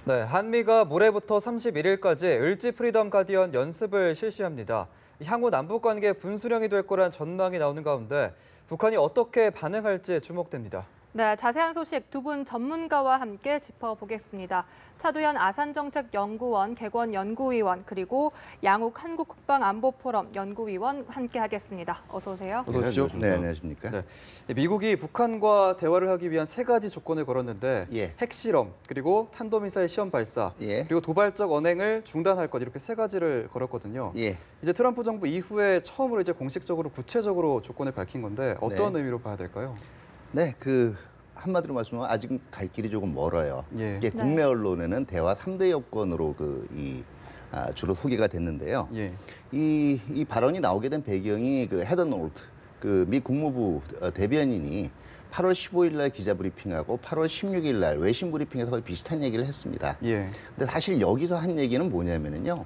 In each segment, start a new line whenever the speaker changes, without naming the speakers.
네, 한미가 모레부터 31일까지 을지 프리덤 가디언 연습을 실시합니다. 향후 남북 관계 분수령이 될 거란 전망이 나오는 가운데 북한이 어떻게 반응할지 주목됩니다.
네, 자세한 소식 두 분 전문가와 함께 짚어보겠습니다. 차두현 아산정책연구원 객원연구위원 그리고 양욱 한국국방안보포럼 연구위원 함께하겠습니다. 어서 오세요.
어서 오십시오.
네, 안녕하십니까.
네, 미국이 북한과 대화를 하기 위한 세 가지 조건을 걸었는데 핵실험, 그리고 탄도미사일 시험 발사, 그리고 도발적 언행을 중단할 것 이렇게 세 가지를 걸었거든요. 이제 트럼프 정부 이후에 처음으로 이제 공식적으로 구체적으로 조건을 밝힌 건데 어떤 의미로 봐야 될까요?
네, 한마디로 말씀하면 아직은 갈 길이 조금 멀어요. 이게 국내 언론에는 대화 3대 여건으로 주로 소개가 됐는데요. 이 발언이 나오게 된 배경이 헤더 노트, 미 국무부 대변인이 8월 15일 날 기자 브리핑하고 8월 16일 날 외신 브리핑에서 거의 비슷한 얘기를 했습니다. 근데 사실 여기서 한 얘기는 뭐냐면요.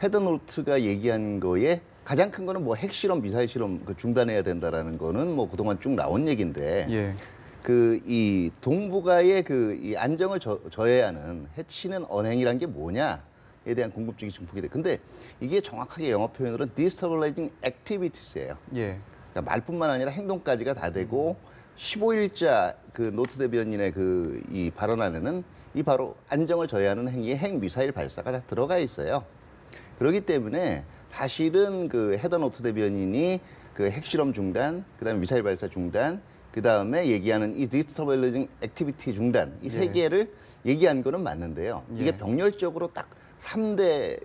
헤더 노트가 얘기한 거에 가장 큰 거는 핵실험, 미사일 실험 중단해야 된다라는 거는 그동안 쭉 나온 얘기인데 이 동북아의 이 안정을 저해하는 해치는 언행이란 게 뭐냐에 대한 궁금증이 증폭이 돼. 근데 이게 정확하게 영어 표현으로는 destabilizing activities예요. 그러니까 말뿐만 아니라 행동까지가 다 되고 15일자 노트 대변인의 이 발언 안에는 이 바로 안정을 저해하는 행위에 핵 미사일 발사가 다 들어가 있어요. 그렇기 때문에 사실은 헤더 노트 대변인이 핵실험 중단, 그다음에 미사일 발사 중단, 그다음에 얘기하는 이 디스터블리징 액티비티 중단 이 세 개를 얘기한 거는 맞는데요. 이게 병렬적으로 딱 3대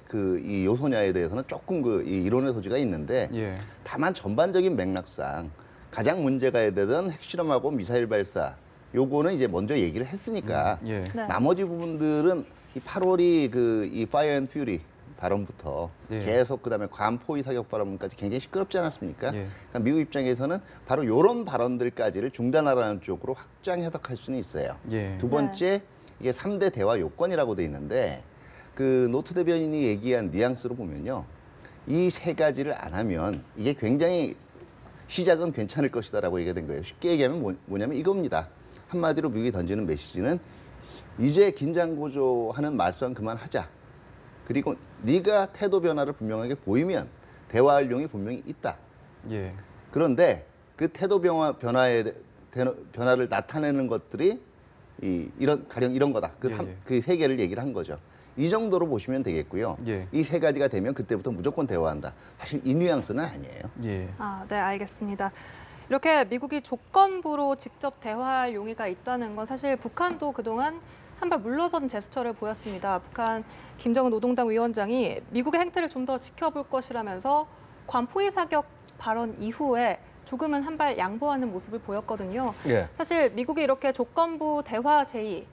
이 요소냐에 대해서는 조금 이 이론의 소지가 있는데 다만 전반적인 맥락상 가장 문제가 되던 핵실험하고 미사일 발사 요거는 이제 먼저 얘기를 했으니까 나머지 부분들은 이 8월이 이 파이어 앤 퓨리 발언부터 계속 그다음에 괌 포위 사격 발언까지 굉장히 시끄럽지 않았습니까? 그러니까 미국 입장에서는 바로 이런 발언들까지를 중단하라는 쪽으로 확장 해석할 수는 있어요. 두 번째, 이게 3대 대화 요건이라고 돼 있는데 노트 대변인이 얘기한 뉘앙스로 보면요. 이 세 가지를 안 하면 이게 굉장히 시작은 괜찮을 것이다라고 얘기가 된 거예요. 쉽게 얘기하면 뭐냐면 이겁니다. 한마디로 미국이 던지는 메시지는 이제 긴장 고조하는 말썽 그만하자. 그리고 네가 태도 변화를 분명하게 보이면 대화할 용이 분명히 있다. 그런데 그 태도 변화를 나타내는 것들이 가령 이런 거다. 그 세 개를 얘기를 한 거죠. 이 정도로 보시면 되겠고요. 이 세 가지가 되면 그때부터 무조건 대화한다. 사실 이 뉘앙스는 아니에요.
네, 알겠습니다. 이렇게 미국이 조건부로 직접 대화할 용의가 있다는 건 사실 북한도 그동안 한 발 물러선 제스처를 보였습니다. 북한 김정은 노동당 위원장이 미국의 행태를 좀 더 지켜볼 것이라면서 괌 포위 사격 발언 이후에 조금은 한 발 양보하는 모습을 보였거든요. 사실 미국이 이렇게 조건부 대화 제의,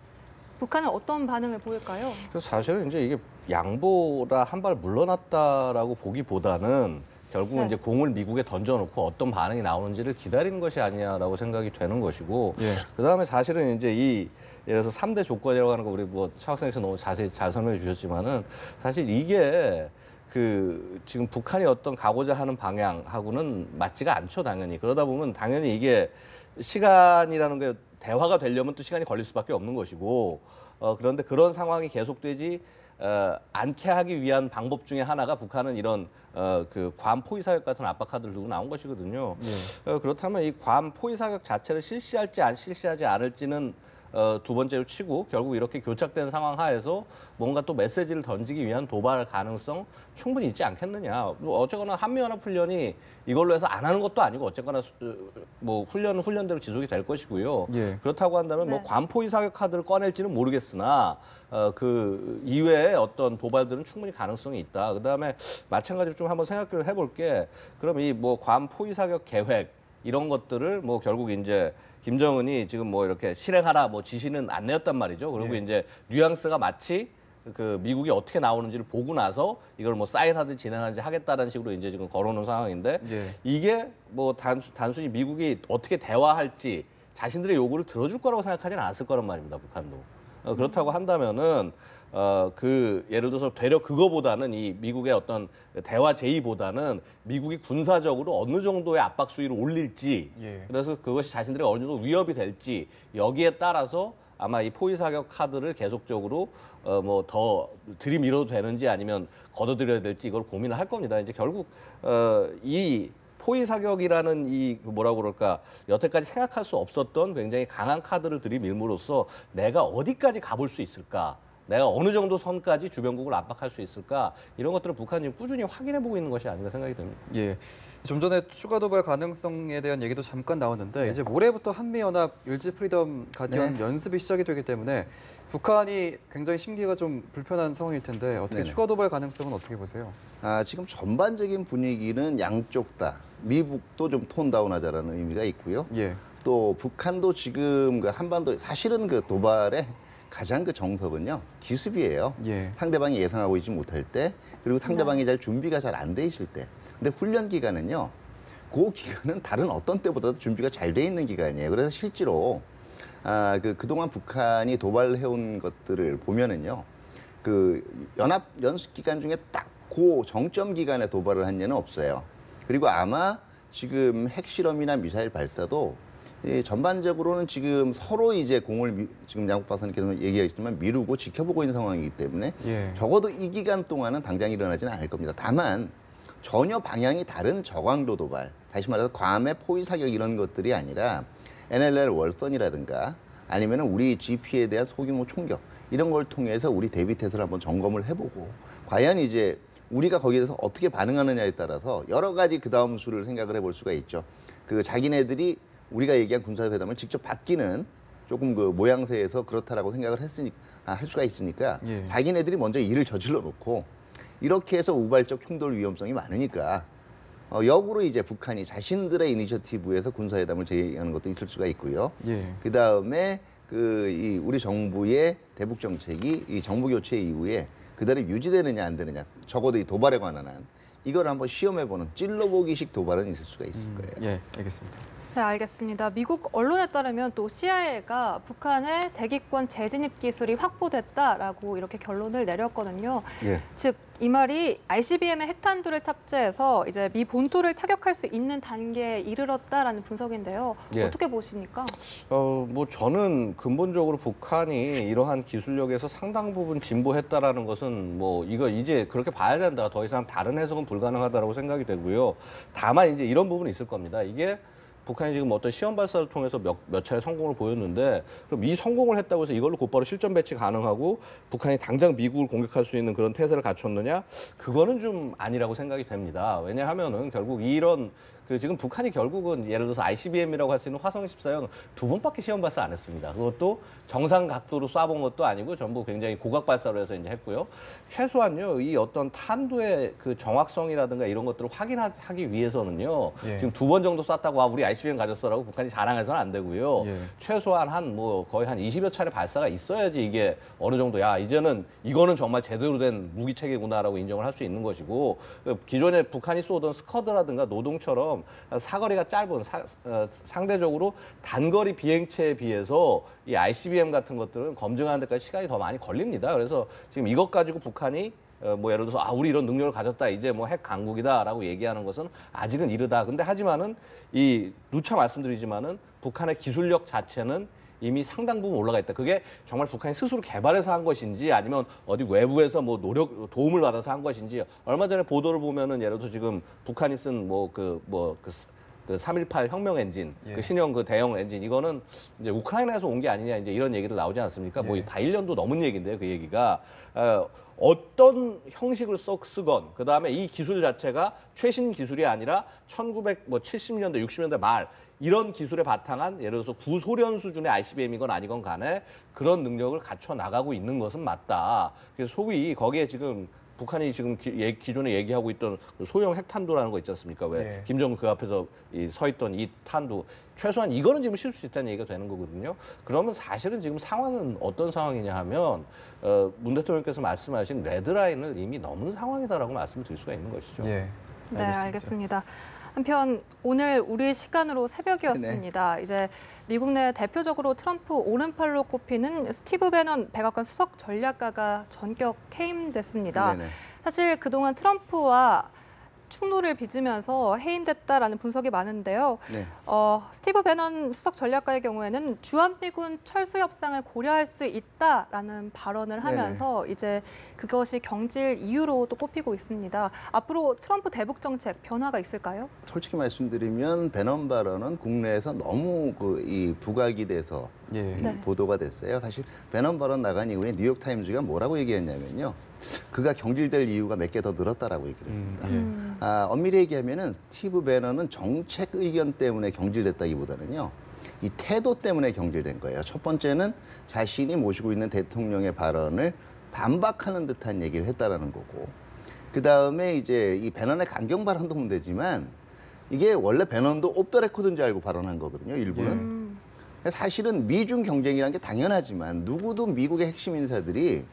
북한은 어떤 반응을 보일까요?
그래서 사실은 이제 이게 양보라 한 발 물러났다라고 보기보다는 결국은 이제 공을 미국에 던져놓고 어떤 반응이 나오는지를 기다리는 것이 아니냐라고 생각이 되는 것이고 그다음에 사실은 이제 예를 들어서 3대 조건이라고 하는 거 우리 최 학생께서 너무 자세히 잘 설명해 주셨지만은 사실 이게 지금 북한이 어떤 가고자 하는 방향하고는 맞지가 않죠, 당연히. 그러다 보면 당연히 이게 시간이라는 게 대화가 되려면 또 시간이 걸릴 수밖에 없는 것이고 그런데 그런 상황이 계속되지 않게 하기 위한 방법 중에 하나가 북한은 이런 괌 포위 사격 같은 압박카드를 두고 나온 것이거든요. 그렇다면 이 괌 포위 사격 자체를 실시할지 실시하지 않을지는 두 번째로 치고 결국 이렇게 교착된 상황 하에서 뭔가 또 메시지를 던지기 위한 도발 가능성 충분히 있지 않겠느냐. 어쨌거나 한미연합훈련이 이걸로 해서 안 하는 것도 아니고 어쨌거나 훈련은 훈련대로 지속이 될 것이고요. 그렇다고 한다면 괌 포위 사격 카드를 꺼낼지는 모르겠으나 그 이외에 어떤 도발들은 충분히 가능성이 있다. 그다음에 마찬가지로 좀 한번 생각을 해볼 게 그럼 괌 포위 사격 계획 이런 것들을 결국 이제 김정은이 지금 이렇게 실행하라 지시는 안 내었단 말이죠. 그리고 이제 뉘앙스가 마치 미국이 어떻게 나오는지를 보고 나서 이걸 사인하든지 진행하든지 하겠다는 식으로 이제 지금 걸어놓은 상황인데 이게 단순히 미국이 어떻게 대화할지 자신들의 요구를 들어줄 거라고 생각하지는 않았을 거란 말입니다. 북한도. 그렇다고 한다면은 예를 들어서 되려 그거보다는 이 미국의 어떤 대화 제의보다는 미국이 군사적으로 어느 정도의 압박 수위를 올릴지 그래서 그것이 자신들의 어느 정도 위협이 될지 여기에 따라서 아마 이 포위 사격 카드를 계속적으로 뭐 더 들이밀어도 되는지 아니면 걷어들여야 될지 이걸 고민을 할 겁니다. 이제 결국 이 포위 사격이라는 이 뭐라고 그럴까 여태까지 생각할 수 없었던 굉장히 강한 카드를 들이밀므로써 내가 어디까지 가볼 수 있을까? 내가 어느 정도 선까지 주변국을 압박할 수 있을까? 이런 것들을 북한이 꾸준히 확인해보고 있는 것이 아닌가 생각이 듭니다.
예. 좀 전에 추가 도발 가능성에 대한 얘기도 잠깐 나왔는데 이제 모레부터 한미연합 일지 프리덤 가디언 연습이 시작이 되기 때문에 북한이 굉장히 심기가 좀 불편한 상황일 텐데 어떻게 추가 도발 가능성은 어떻게 보세요?
지금 전반적인 분위기는 양쪽 다 미국도 좀 톤다운하자라는 의미가 있고요.
예.
또 북한도 지금 그 한반도 사실은 그 도발의 가장 그 정석은요 기습이에요.
예.
상대방이 예상하고 있지 못할 때 그리고 상대방이 잘 준비가 잘 안 돼 있을 때. 근데 훈련 기간은요, 그 기간은 다른 어떤 때보다도 준비가 잘 돼 있는 기간이에요. 그래서 실제로 그동안 북한이 도발해온 것들을 보면은요, 그 연합 연습 기간 중에 딱 그 정점 기간에 도발을 한 예는 없어요. 그리고 아마 지금 핵실험이나 미사일 발사도 전반적으로는 지금 서로 이제 공을 지금 양국 박사님께서 얘기하셨지만 미루고 지켜보고 있는 상황이기 때문에 적어도 이 기간 동안은 당장 일어나지는 않을 겁니다. 다만 전혀 방향이 다른 저강도 도발, 다시 말해서 괌의 포위 사격 이런 것들이 아니라 NLL 월선이라든가 아니면 우리 GP에 대한 소규모 총격 이런 걸 통해서 우리 대비 태세를 한번 점검을 해보고 과연 이제 우리가 거기에 대해서 어떻게 반응하느냐에 따라서 여러 가지 그 다음 수를 생각을 해볼 수가 있죠. 그 자기네들이 우리가 얘기한 군사회담을 직접 받기는 조금 그 모양새에서 그렇다라고 생각을 할 수가 있으니까 자기네들이 먼저 일을 저질러 놓고 이렇게 해서 우발적 충돌 위험성이 많으니까 역으로 이제 북한이 자신들의 이니셔티브에서 군사회담을 제의하는 것도 있을 수가 있고요. 그 다음에 이 우리 정부의 대북 정책이 이 정부 교체 이후에 그대로 유지되느냐 안 되느냐, 적어도 이 도발에 관한 한 이걸 한번 시험해보는 찔러보기식 도발은 있을 수가 있을 거예요.
예, 알겠습니다.
네, 알겠습니다. 미국 언론에 따르면 또 CIA가 북한의 대기권 재진입 기술이 확보됐다라고 이렇게 결론을 내렸거든요. 즉, 이 말이 ICBM의 핵탄두를 탑재해서 이제 미 본토를 타격할 수 있는 단계에 이르렀다라는 분석인데요. 어떻게 보십니까?
뭐 저는 근본적으로 북한이 이러한 기술력에서 상당 부분 진보했다라는 것은 뭐 이거 이제 그렇게 봐야 된다. 더 이상 다른 해석은 불가능하다라고 생각이 되고요. 다만 이제 이런 부분이 있을 겁니다. 이게 북한이 지금 어떤 시험 발사를 통해서 몇 차례 성공을 보였는데 그럼 이 성공을 했다고 해서 이걸로 곧바로 실전 배치 가능하고 북한이 당장 미국을 공격할 수 있는 그런 태세를 갖췄느냐? 그거는 좀 아니라고 생각이 됩니다. 왜냐하면은 결국 이런 지금 북한이 결국은 예를 들어서 ICBM이라고 할 수 있는 화성 14형 2번밖에 시험 발사 안 했습니다. 그것도 정상 각도로 쏴본 것도 아니고 전부 굉장히 고각 발사로 해서 이제 했고요. 최소한요, 이 어떤 탄두의 그 정확성이라든가 이런 것들을 확인하기 위해서는요, 지금 2번 정도 쐈다고 우리 ICBM 가졌어라고 북한이 자랑해서는 안 되고요. 최소한 거의 한 20여 차례 발사가 있어야지 이게 어느 정도 이제는 이거는 정말 제대로 된 무기 체계구나라고 인정을 할 수 있는 것이고, 기존에 북한이 쏘던 스커드라든가 노동처럼 사거리가 짧은 상대적으로 단거리 비행체에 비해서 이 ICBM 같은 것들은 검증하는 데까지 시간이 더 많이 걸립니다. 그래서 지금 이것 가지고 북한이 뭐 예를 들어서 우리 이런 능력을 가졌다, 이제 뭐 핵 강국이다라고 얘기하는 것은 아직은 이르다. 근데 하지만은 누차 말씀드리지만은 북한의 기술력 자체는 이미 상당 부분 올라가 있다. 그게 정말 북한이 스스로 개발해서 한 것인지 아니면 어디 외부에서 뭐 도움을 받아서 한 것인지, 얼마 전에 보도를 보면은 예를 들어서 지금 북한이 쓴 그 318 혁명 엔진, 그 신형 그 대형 엔진, 이거는 이제 우크라이나에서 온 게 아니냐, 이제 이런 얘기들 나오지 않습니까? 뭐 다 1년도 넘은 얘기인데요, 그 얘기가. 어떤 형식을 쓰건, 그 다음에 이 기술 자체가 최신 기술이 아니라 1970년대, 60년대 말, 이런 기술에 바탕한 예를 들어서 구소련 수준의 ICBM이건 아니건 간에 그런 능력을 갖춰 나가고 있는 것은 맞다. 그래서 소위 거기에 지금 북한이 지금 기존에 얘기하고 있던 소형 핵탄두라는 거 있지 않습니까? 왜 김정은 그 앞에서 서 있던 이 탄두, 최소한 이거는 지금 실 수 있다는 얘기가 되는 거거든요. 그러면 사실은 지금 상황은 어떤 상황이냐 하면 문 대통령께서 말씀하신 레드라인을 이미 넘은 상황이다라고 말씀을 드릴 수가 있는 것이죠.
네, 알겠습니다. 한편 오늘 우리 시간으로 새벽이었습니다. 이제 미국 내 대표적으로 트럼프 오른팔로 꼽히는 스티브 배넌 백악관 수석 전략가가 전격 해임됐습니다. 사실 그동안 트럼프와 충돌을 빚으면서 해임됐다라는 분석이 많은데요.
네.
스티브 배넌 수석 전략가의 경우에는 주한미군 철수 협상을 고려할 수 있다라는 발언을 하면서 이제 그것이 경질 이유로 또 꼽히고 있습니다. 앞으로 트럼프 대북 정책 변화가 있을까요?
솔직히 말씀드리면 배넌 발언은 국내에서 너무 이 부각이 돼서 보도가 됐어요. 사실 배넌 발언 나간 이후에 뉴욕타임즈가 뭐라고 얘기했냐면요. 그가 경질될 이유가 몇 개 더 늘었다라고 얘기를 했습니다. 엄밀히 얘기하면은 스티브 배넌은 정책 의견 때문에 경질됐다기보다는요. 이 태도 때문에 경질된 거예요. 첫 번째는 자신이 모시고 있는 대통령의 발언을 반박하는 듯한 얘기를 했다라는 거고, 그 다음에 이제 이 배넌의 강경 발언도 문제지만 이게 원래 배넌도 옵 더 레코드인 줄 알고 발언한 거거든요. 일부는. 사실은 미중 경쟁이라는 게 당연하지만 누구도 미국의 핵심 인사들이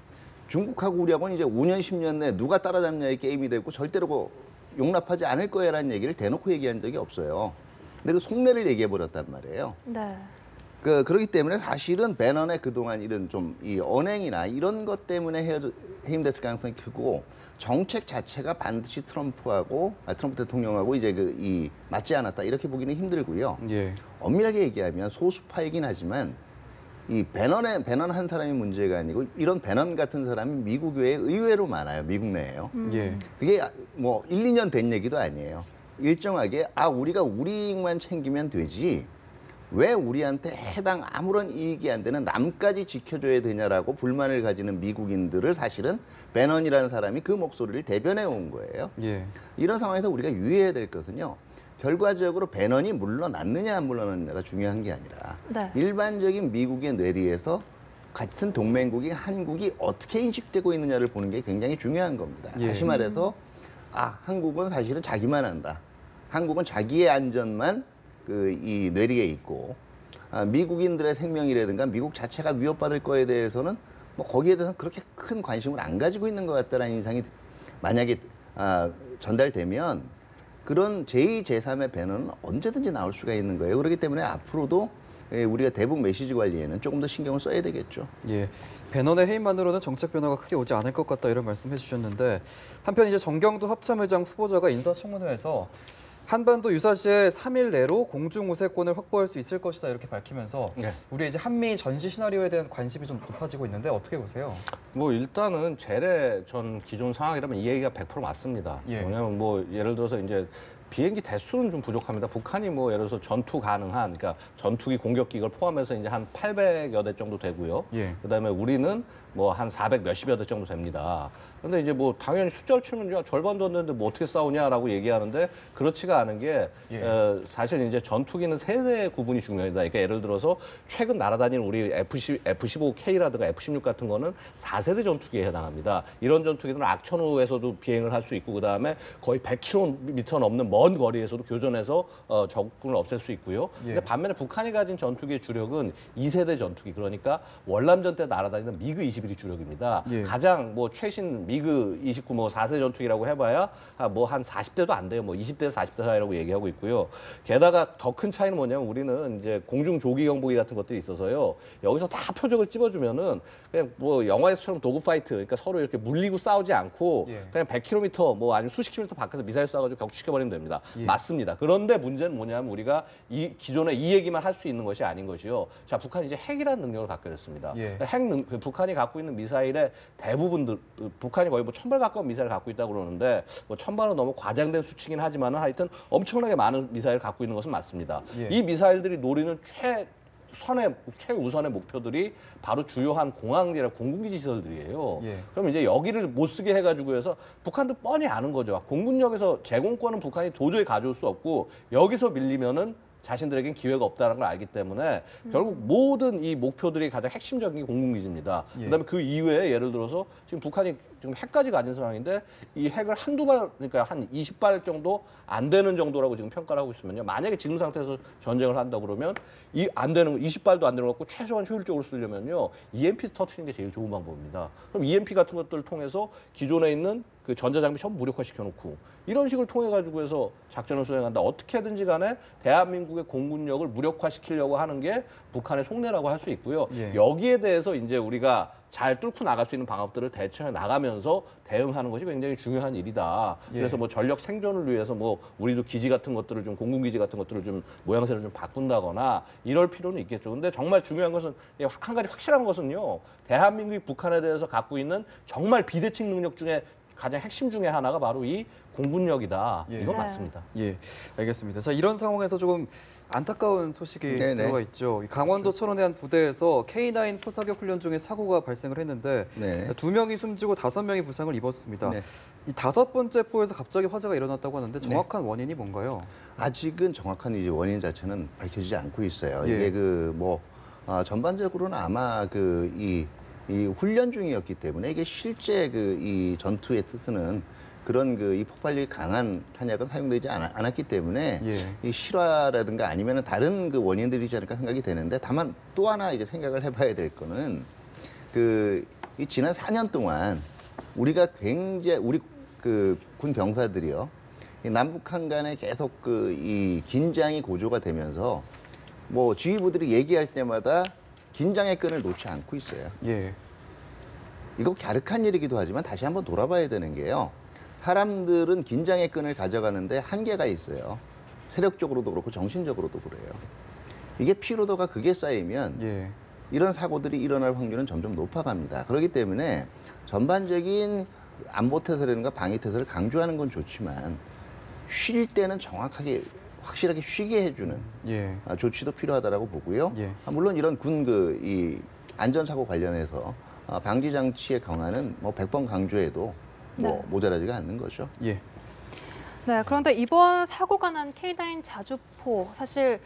중국하고 우리하고는 이제 5년, 10년 내에 누가 따라잡냐의 게임이 되고 절대로 용납하지 않을 거야라는 얘기를 대놓고 얘기한 적이 없어요. 근데 그 속내를 얘기해버렸단 말이에요.
네.
그렇기 때문에 사실은 배넌의 그동안 이런 좀 이 언행이나 이런 것 때문에 해임됐을 가능성이 크고, 정책 자체가 반드시 트럼프 대통령하고 이제 이 맞지 않았다 이렇게 보기는 힘들고요. 엄밀하게 얘기하면 소수파이긴 하지만 이 배넌 한 사람이 문제가 아니고 이런 배넌 같은 사람이 미국 외에 의외로 많아요. 미국 내에요. 그게 뭐 1, 2년 된 얘기도 아니에요. 일정하게 우리가 우리 이익만 챙기면 되지 왜 우리한테 해당 아무런 이익이 안 되는 남까지 지켜줘야 되냐라고 불만을 가지는 미국인들을 사실은 배넌이라는 사람이 그 목소리를 대변해 온 거예요. 이런 상황에서 우리가 유의해야 될 것은요. 결과적으로 배넌이 물러났느냐 안 물러났느냐가 중요한 게 아니라 일반적인 미국의 뇌리에서 같은 동맹국인 한국이 어떻게 인식되고 있느냐를 보는 게 굉장히 중요한 겁니다. 다시 말해서 한국은 사실은 자기만 한다. 한국은 자기의 안전만 이 뇌리에 있고 미국인들의 생명이라든가 미국 자체가 위협받을 거에 대해서는 뭐 거기에 대해서는 그렇게 큰 관심을 안 가지고 있는 것 같다라는 인상이 만약에 전달되면 그런 제2, 제3의 배너는 언제든지 나올 수가 있는 거예요. 그렇기 때문에 앞으로도 우리가 대북 메시지 관리에는 조금 더 신경을 써야 되겠죠.
배넌의 해임만으로는 정책 변화가 크게 오지 않을 것 같다 이런 말씀해 주셨는데, 한편 이제 정경도 합참의장 후보자가 인사청문회에서 한반도 유사시에 3일 내로 공중 우세권을 확보할 수 있을 것이다 이렇게 밝히면서 우리 이제 한미 전시 시나리오에 대한 관심이 좀 높아지고 있는데 어떻게 보세요?
뭐 일단은 재래 전 기존 상황이라면 이 얘기가 100% 맞습니다. 왜냐하면 뭐 예를 들어서 이제 비행기 대수는 좀 부족합니다. 북한이 뭐 예를 들어서 전투 가능한, 그러니까 전투기 공격기 이걸 포함해서 이제 한 800여 대 정도 되고요. 그다음에 우리는 뭐 한 400 몇십여 대 정도 됩니다. 근데 이제 뭐 당연히 숫자를 치면 절반도 안 되는데 뭐 어떻게 싸우냐라고 얘기하는데 그렇지가 않은 게 사실 이제 전투기는 세대 구분이 중요하다. 그러니까 예를 들어서 최근 날아다니는 우리 F-15K라든가 F-16 같은 거는 4세대 전투기에 해당합니다. 이런 전투기들은 악천후에서도 비행을 할 수 있고 그다음에 거의 100km 넘는 먼 거리에서도 교전해서 적군을 없앨 수 있고요. 근데 반면에 북한이 가진 전투기의 주력은 2세대 전투기, 그러니까 월남전 때 날아다니는 미그 21이 주력입니다. 가장 뭐 최신 미그 29 뭐 4세 전투기라고 해봐야 뭐 한 40대도 안 돼요. 뭐 20대에서 40대 사이라고 얘기하고 있고요. 게다가 더 큰 차이는 뭐냐면 우리는 이제 공중 조기 경보기 같은 것들이 있어서요. 여기서 다 표적을 찝어주면은 그냥 뭐 영화에서처럼 도구 파이트, 그러니까 서로 이렇게 물리고 싸우지 않고 그냥 100km 뭐 아니면 수십 킬로미터 밖에서 미사일 쏴가지고 격추시켜버리면 됩니다. 맞습니다. 그런데 문제는 뭐냐면 우리가 기존에 이 얘기만 할 수 있는 것이 아닌 것이요. 자, 북한이 이제 핵이라는 능력을 갖게 됐습니다. 북한이 갖고 있는 미사일의 대부분들, 북한이 거의 뭐 1000발 가까운 미사일을 갖고 있다고 그러는데 뭐 1000발은 너무 과장된 수치긴 하지만은 하여튼 엄청나게 많은 미사일을 갖고 있는 것은 맞습니다. 이 미사일들이 노리는 최우선의 목표들이 바로 주요한 공항이나 공군기지 시설들이에요. 그럼 이제 여기를 못 쓰게 해가지고 해서 북한도 뻔히 아는 거죠. 공군력에서 제공권은 북한이 도저히 가져올 수 없고 여기서 밀리면은 자신들에겐 기회가 없다는 걸 알기 때문에 결국 모든 이 목표들이 가장 핵심적인 게 공군기지입니다. 그다음에 그 이외에 예를 들어서 지금 북한이 지금 핵까지 가진 상황인데 이 핵을 한두 발, 그러니까 한 20발 정도 안 되는 정도라고 지금 평가를 하고 있으면요. 만약에 지금 상태에서 전쟁을 한다 그러면 이 안 되는 20발도 안 되는 거 갖고 최소한 효율적으로 쓰려면요. EMP 터트리는 게 제일 좋은 방법입니다. 그럼 EMP 같은 것들을 통해서 기존에 있는 그 전자장비 전부 무력화시켜놓고 이런 식을 통해 가지고 해서 작전을 수행한다. 어떻게든지 간에 대한민국의 공군력을 무력화시키려고 하는 게 북한의 속내라고 할 수 있고요. 여기에 대해서 이제 우리가 잘 뚫고 나갈 수 있는 방법들을 대처해 나가면서 대응하는 것이 굉장히 중요한 일이다. 그래서 뭐 전력 생존을 위해서 뭐 우리도 기지 같은 것들을 좀 공군기지 같은 것들을 좀 모양새를 좀 바꾼다거나 이럴 필요는 있겠죠. 근데 정말 중요한 것은 한 가지 확실한 것은요. 대한민국이 북한에 대해서 갖고 있는 정말 비대칭 능력 중에 가장 핵심 중에 하나가 바로 이 공군력이다. 이건 맞습니다.
예, 알겠습니다. 자, 이런 상황에서 조금 안타까운 소식이 들어가 있죠. 강원도 철원의 한 부대에서 K9 포사격 훈련 중에 사고가 발생을 했는데 2명이 숨지고 5명이 부상을 입었습니다. 이 5번째 포에서 갑자기 화재가 일어났다고 하는데 정확한 원인이 뭔가요?
아직은 정확한 이제 원인 자체는 밝혀지지 않고 있어요. 이게 전반적으로는 아마 이 훈련 중이었기 때문에 이게 실제 이 전투의 뜻은 그런 이 폭발력이 강한 탄약은 사용되지 않았기 때문에 이 실화라든가 아니면 다른 원인들이지 않을까 생각이 되는데 다만 또 하나 이제 생각을 해봐야 될 거는 이 지난 4년 동안 우리가 굉장히 우리 군 병사들이요 이 남북한 간에 계속 이 긴장이 고조가 되면서 뭐 지휘부들이 얘기할 때마다 긴장의 끈을 놓지 않고 있어요. 이거 갸륵한 일이기도 하지만 다시 한번 돌아봐야 되는 게요. 사람들은 긴장의 끈을 가져가는데 한계가 있어요. 세력적으로도 그렇고 정신적으로도 그래요. 이게 피로도가 극에 쌓이면 이런 사고들이 일어날 확률은 점점 높아갑니다. 그렇기 때문에 전반적인 안보태세라든가 방위태세를 강조하는 건 좋지만 쉴 때는 정확하게 확실하게 쉬게 해주는 조치도 필요하다라고 보고요. 물론 이런 이 안전사고 관련해서 방지 장치의 강화는 뭐 100번 강조해도 모자라지가 않는 거죠.
네, 그런데 이번 사고가 난 K9 자주포 사실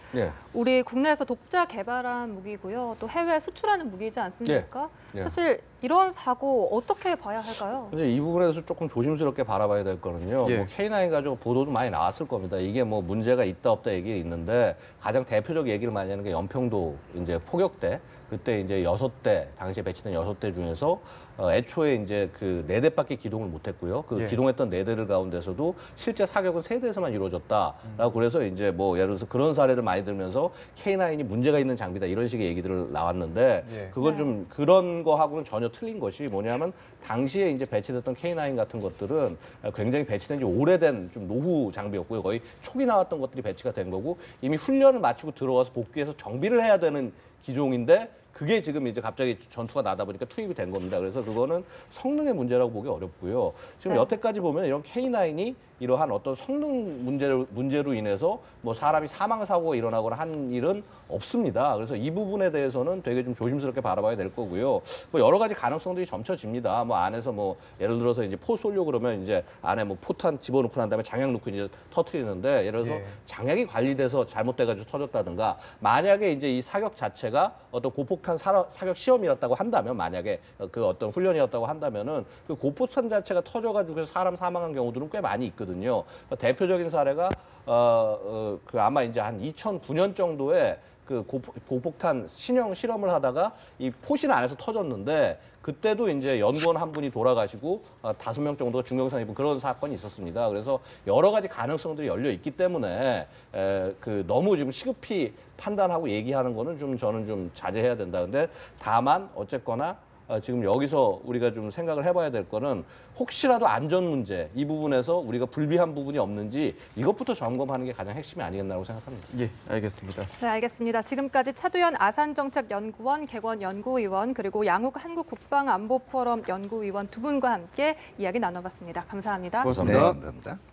우리 국내에서 독자 개발한 무기고요. 또 해외 수출하는 무기이지 않습니까? 사실 이런 사고 어떻게 봐야 할까요?
이제 이 부분에서 조금 조심스럽게 바라봐야 될 거는요. 뭐 K9 가지고 보도도 많이 나왔을 겁니다. 이게 뭐 문제가 있다 없다 얘기 있는데 가장 대표적 얘기를 많이 하는 게 연평도 이제 포격대. 그때 이제 6대, 당시에 배치된 6대 중에서 애초에 이제 4대밖에 기동을 못했고요. 기동했던 4대들 가운데서도 실제 사격은 3대에서만 이루어졌다라고 그래서 이제 뭐 예를 들어서 그런 사례를 많이 들면서 K9이 문제가 있는 장비다 이런 식의 얘기들을 나왔는데 그건 좀 그런 거하고는 전혀 틀린 것이 뭐냐면 당시에 이제 배치됐던 K9 같은 것들은 굉장히 배치된 지 오래된 좀 노후 장비였고요. 거의 초기 나왔던 것들이 배치가 된 거고 이미 훈련을 마치고 들어와서 복귀해서 정비를 해야 되는 기종인데 그게 지금 이제 갑자기 전투가 나다 보니까 투입이 된 겁니다. 그래서 그거는 성능의 문제라고 보기 어렵고요. 지금 여태까지 보면 이런 K9이 이러한 어떤 성능 문제로 인해서 뭐 사람이 사망 사고가 일어나거나 한 일은 없습니다. 그래서 이 부분에 대해서는 되게 좀 조심스럽게 바라봐야 될 거고요. 뭐 여러 가지 가능성들이 점쳐집니다. 뭐 안에서 뭐 예를 들어서 이제 포 쏠려 그러면 이제 안에 뭐 포탄 집어넣고 난 다음에 장약 넣고 이제 터트리는데 예를 들어서 장약이 관리돼서 잘못돼가지고 터졌다든가 만약에 이제 이 사격 자체가 어떤 고폭탄 사격 시험이었다고 한다면 만약에 그 어떤 훈련이었다고 한다면은 그 고폭탄 자체가 터져가지고 사람 사망한 경우들은 꽤 많이 있거든요. 대표적인 사례가 아마 이제 한 2009년 정도에 고폭탄 신형 실험을 하다가 이 포실 안에서 터졌는데 그때도 이제 연구원 한 분이 돌아가시고 5명 정도가 중경상 입은 그런 사건이 있었습니다. 그래서 여러 가지 가능성들이 열려 있기 때문에 너무 지금 시급히 판단하고 얘기하는 거는 좀 저는 좀 자제해야 된다. 근데 다만 어쨌거나 지금 여기서 우리가 좀 생각을 해봐야 될 거는 혹시라도 안전 문제 이 부분에서 우리가 불비한 부분이 없는지 이것부터 점검하는 게 가장 핵심이 아니겠나라고 생각합니다.
예, 알겠습니다.
네, 알겠습니다. 지금까지 차두현 아산정책연구원 개원연구위원 그리고 양욱 한국국방안보포럼 연구위원 두 분과 함께 이야기 나눠봤습니다. 감사합니다.
고맙습니다.
네, 감사합니다.